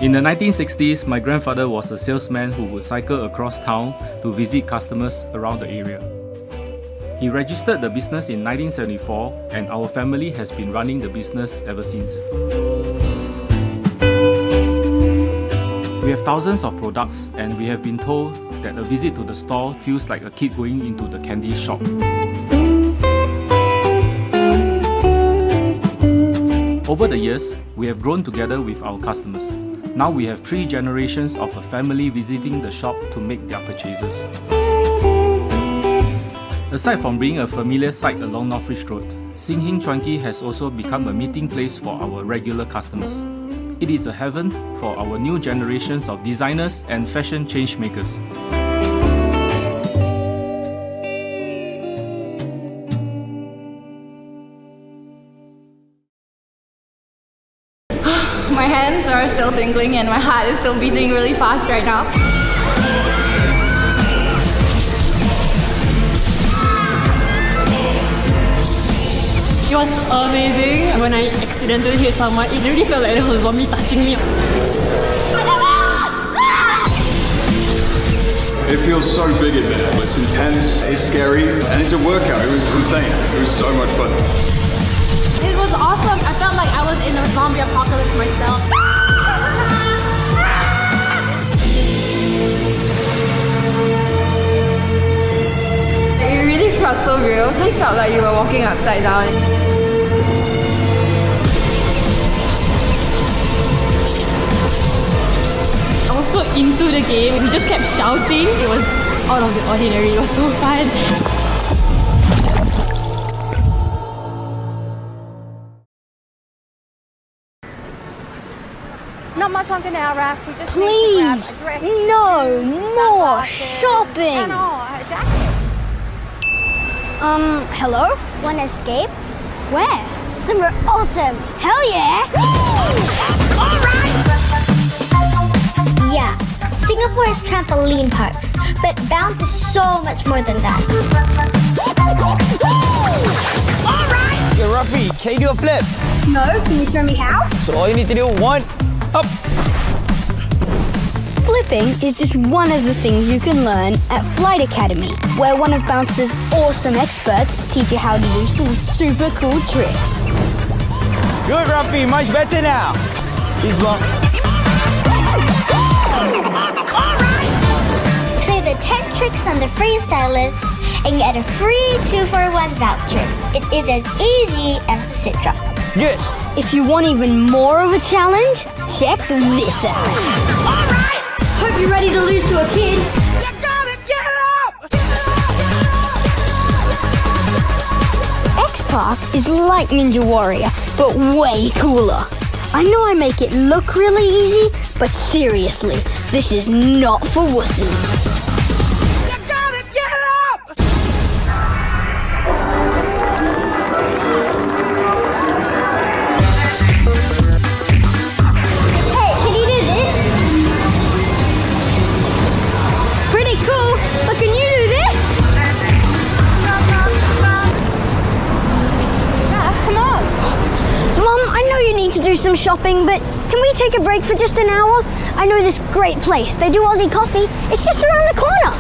S10: In the 1960s, my grandfather was a salesman who would cycle across town to visit customers around the area. He registered the business in 1974 and our family has been running the business ever since. We have thousands of products and we have been told that a visit to the store feels like a kid going into the candy shop. Over the years, we have grown together with our customers. Now we have 3 generations of a family visiting the shop to make their purchases. Aside from being a familiar sight along North Bridge Road, Sin Hin Chuan Ki has also become a meeting place for our regular customers. It is a heaven for our new generations of designers and fashion change makers.
S11: My hands are still tingling and my heart is still beating really fast right now. It was amazing. When I accidentally hit someone, it really felt like there was a zombie touching me.
S12: It feels so big in there. It's intense, it's scary, and it's a workout. It was insane. It was so much fun.
S11: It was awesome. I felt like I was in a zombie apocalypse myself. It really felt so real. It really felt like you were walking upside down. I was so into the game. We just kept shouting. It was out of the ordinary. It was so fun.
S13: Not much longer now, Raph. We just
S14: Please,
S13: need to grab a dress,
S14: no
S13: shoes,
S14: more
S13: sunglasses,
S14: shopping.
S13: And a jacket.
S14: Hello? Wanna escape? Where? Somewhere awesome. Hell yeah! Alright! Yeah, Singapore has trampoline parks, but bounce is so much more than that. Alright!
S25: Yo, Rafi, can you do a flip?
S14: No, can you show me how?
S25: So all you need to do, one, up.
S14: Flipping is just one of the things you can learn at Flight Academy, where one of Bounce's awesome experts teach you how to do some super cool tricks.
S25: Good, Rafi, much better now. He's one.
S14: Clear the 10 tricks on the freestyle list and get a free 2-for-1 voucher. It is as easy as the sit drop.
S25: Good.
S14: If you want even more of a challenge, check this out. Alright! Hope you're ready to lose to a kid. You gotta get up! X-Park is like Ninja Warrior, but way cooler. I know I make it look really easy, but seriously, this is not for wusses. To do some shopping, but can we take a break for just an hour? I know this great place. They do Aussie coffee. It's just around the corner.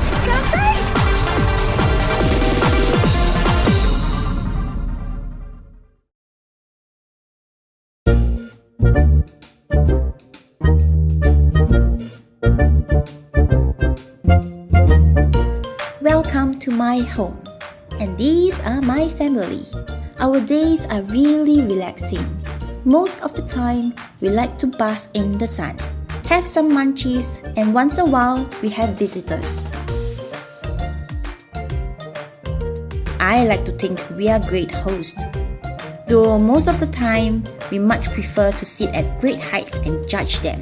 S26: Welcome to my home, and these are my family. Our days are really relaxing. Most of the time, we like to bask in the sun, have some munchies, and once a while, we have visitors. I like to think we are great hosts, though most of the time, we much prefer to sit at great heights and judge them.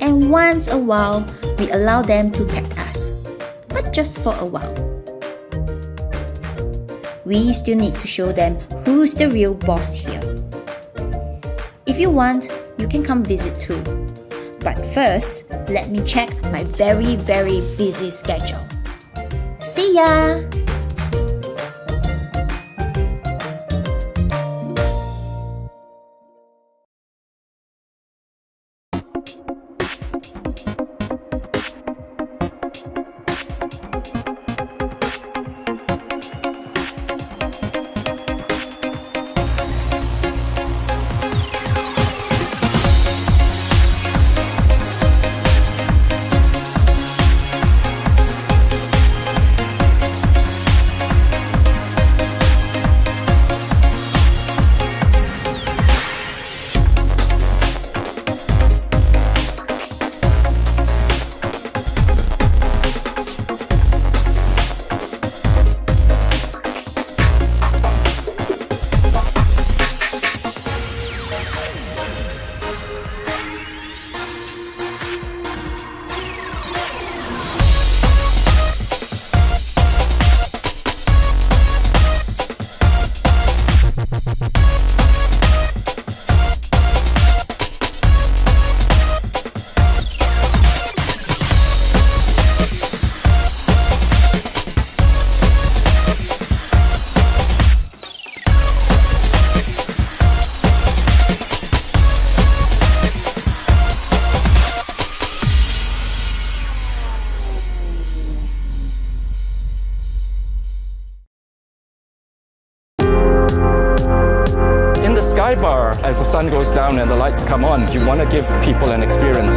S26: And once a while, we allow them to pet us, but just for a while. We still need to show them who's the real boss here. If you want, you can come visit too. But first, let me check my very busy schedule. See ya!
S2: dive bar, as the sun goes down and the lights come on, you want to give people an experience.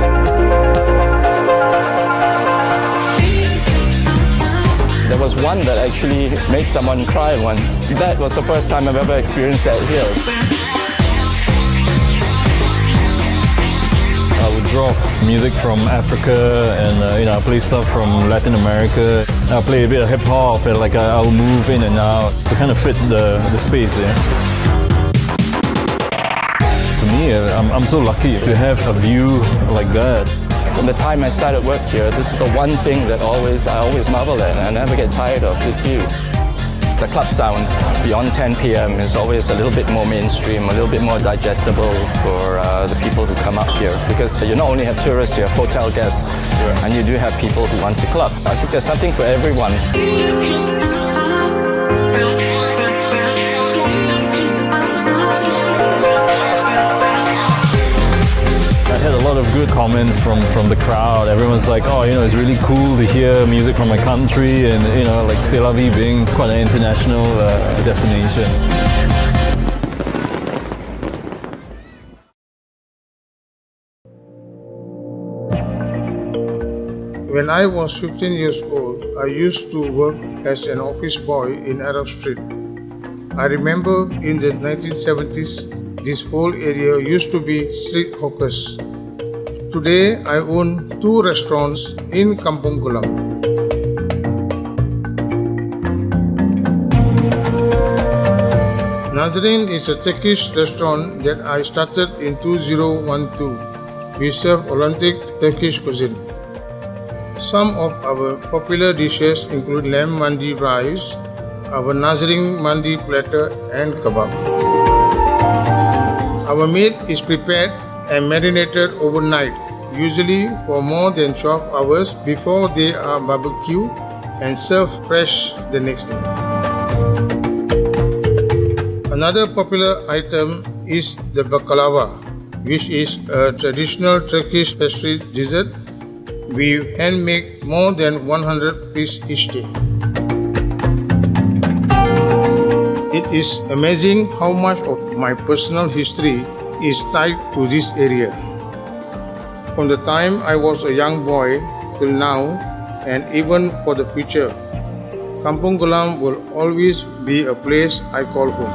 S2: There was one that actually made someone cry once. That was the first time I've ever experienced that here.
S15: I would drop music from Africa and I play stuff from Latin America. I play a bit of hip hop and I'll move in and out to kind of fit the space there. To me, I'm so lucky to have a view like that.
S2: From the time I started work here, this is the one thing that I always marvel at, and I never get tired of this view. The club sound beyond 10 p.m. is always a little bit more mainstream, a little bit more digestible for the people who come up here. Because you not only have tourists, you have hotel guests, and you do have people who want to club. I think there's something for everyone.
S15: I had a lot of good comments from the crowd. Everyone's like, oh, it's really cool to hear music from my country, and C'est La Vie being quite an international destination.
S16: When I was 15 years old, I used to work as an office boy in Arab Street. I remember in the 1970s, this whole area used to be street hawkers. Today, I own 2 restaurants in Kampung Glam. Nazarene is a Turkish restaurant that I started in 2012. We serve authentic Turkish cuisine. Some of our popular dishes include lamb mandi rice, our Nazarene mandi platter, and kebab. Our meat is prepared and marinated overnight, usually for more than 12 hours before they are barbecued and served fresh the next day. Another popular item is the baklava, which is a traditional Turkish pastry dessert. We handmake more than 100 pieces each day. It is amazing how much of my personal history is tied to this area. From the time I was a young boy till now, and even for the future, Kampung Glam will always be a place I call home.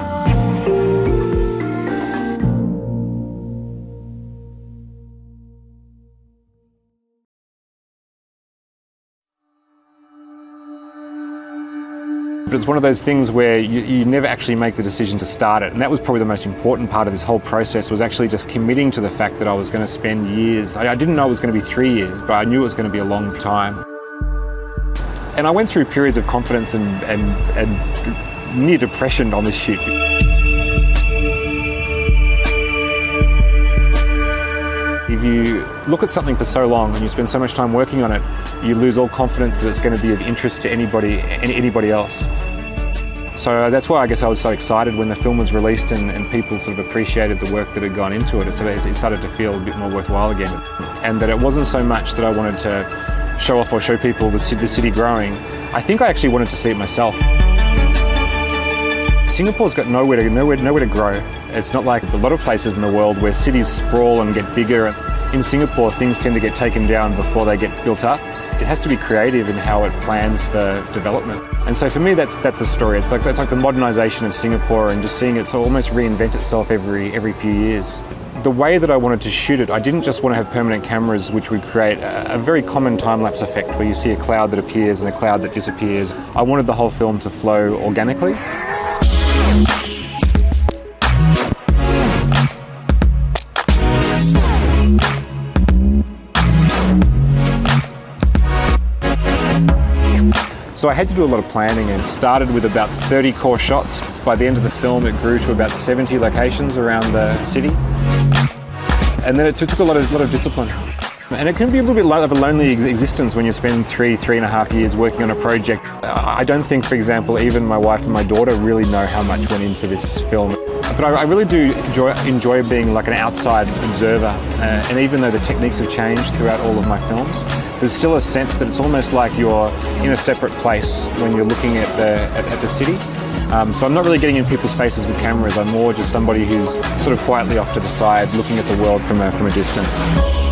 S18: But it's one of those things where you never actually make the decision to start it. And that was probably the most important part of this whole process, was actually just committing to the fact that I was going to spend years. I didn't know it was going to be 3 years, but I knew it was going to be a long time. And I went through periods of confidence and near depression on this shoot. If you look at something for so long and you spend so much time working on it, you lose all confidence that it's going to be of interest to anybody else. So that's why I guess I was so excited when the film was released and people sort of appreciated the work that had gone into it. So it started to feel a bit more worthwhile again. And that it wasn't so much that I wanted to show off or show people the city growing. I think I actually wanted to see it myself. Singapore's got nowhere to grow. It's not like a lot of places in the world where cities sprawl and get bigger. In Singapore, things tend to get taken down before they get built up. It has to be creative in how it plans for development. And so for me, that's a story. It's like the modernisation of Singapore and just seeing it almost reinvent itself every few years. The way that I wanted to shoot it, I didn't just want to have permanent cameras which would create a very common time-lapse effect where you see a cloud that appears and a cloud that disappears. I wanted the whole film to flow organically. So I had to do a lot of planning and started with about 30 core shots. By the end of the film, it grew to about 70 locations around the city. And then it took a lot of discipline. And it can be a little bit of a lonely existence when you spend 3.5 years working on a project. I don't think, for example, even my wife and my daughter really know how much went into this film. But I really do enjoy being like an outside observer. And even though the techniques have changed throughout all of my films, there's still a sense that it's almost like you're in a separate place when you're looking at the city. So I'm not really getting in people's faces with cameras. I'm more just somebody who's sort of quietly off to the side, looking at the world from a distance.